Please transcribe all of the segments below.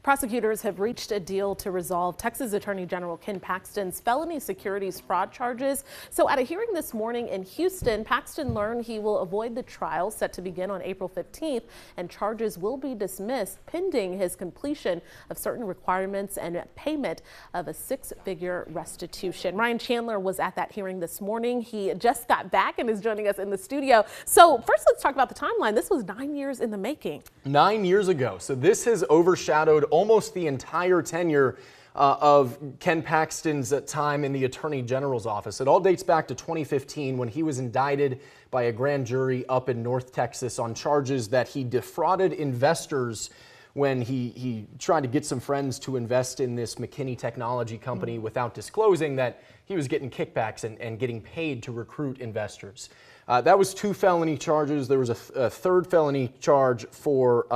Prosecutors have reached a deal to resolve Texas Attorney General Ken Paxton's felony securities fraud charges. So at a hearing this morning in Houston, Paxton learned he will avoid the trial set to begin on April 15th, and charges will be dismissed pending his completion of certain requirements and payment of a six-figure restitution. Ryan Chandler was at that hearing this morning. He just got back and is joining us in the studio. So first, let's talk about the timeline. This was 9 years in the making. 9 years ago. So this has overshadowed almost the entire tenure of Ken Paxton's time in the Attorney General's office. It all dates back to 2015 when he was indicted by a grand jury up in North Texas on charges that he defrauded investors when he tried to get some friends to invest in this McKinney technology company without disclosing that he was getting kickbacks and getting paid to recruit investors. That was 2 felony charges. There was a third felony charge for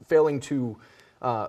failing to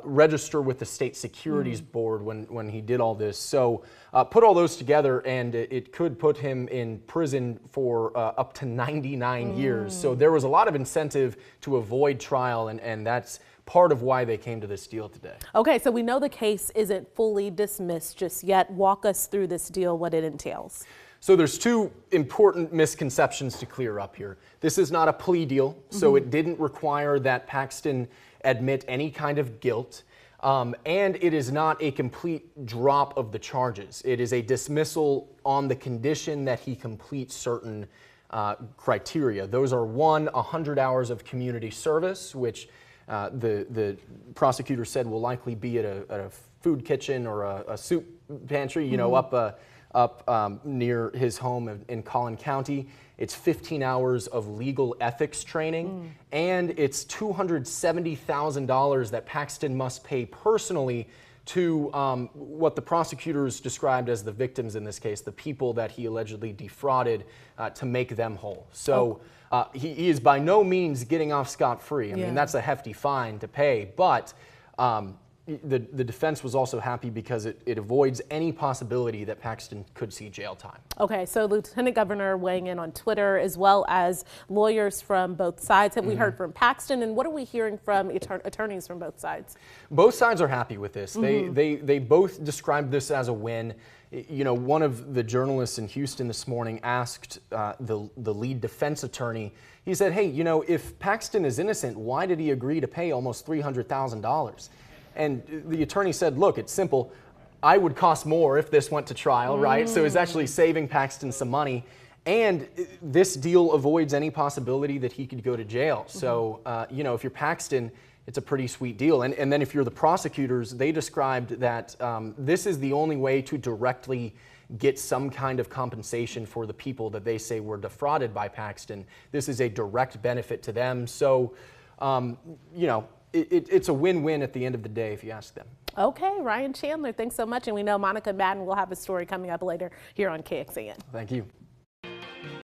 register with the state securities board when he did all this. So put all those together and it could put him in prison for up to 99 years. So there was a lot of incentive to avoid trial, and that's part of why they came to this deal today. Okay, so we know the case isn't fully dismissed just yet. Walk us through this deal, what it entails. So there's 2 important misconceptions to clear up here. This is not a plea deal, so it didn't require that Paxton admit any kind of guilt, and it is not a complete drop of the charges. It is a dismissal on the condition that he completes certain criteria. Those are 100 hours of community service, which the prosecutor said will likely be at a food kitchen or a soup pantry, you know, up near his home in Collin County. It's 15 hours of legal ethics training, and it's $270,000 that Paxton must pay personally to what the prosecutors described as the victims in this case, the people that he allegedly defrauded, to make them whole. So he is by no means getting off scot-free. I mean, that's a hefty fine to pay, but the defense was also happy because it avoids any possibility that Paxton could see jail time. Okay, so Lieutenant Governor weighing in on Twitter, as well as lawyers from both sides. Have we heard from Paxton, and what are we hearing from attorneys from both sides? Both sides are happy with this. They both described this as a win. You know, one of the journalists in Houston this morning asked the lead defense attorney, he said, hey, you know, if Paxton is innocent, why did he agree to pay almost $300,000? And the attorney said, look, it's simple. I would cost more if this went to trial, right? So it's actually saving Paxton some money. And this deal avoids any possibility that he could go to jail. So, you know, if you're Paxton, it's a pretty sweet deal. And then if you're the prosecutors, they described that this is the only way to directly get some kind of compensation for the people that they say were defrauded by Paxton. This is a direct benefit to them. So, you know, it's a win-win at the end of the day if you ask them. Okay, Ryan Chandler, thanks so much. And we know Monica Madden will have a story coming up later here on KXAN. Thank you.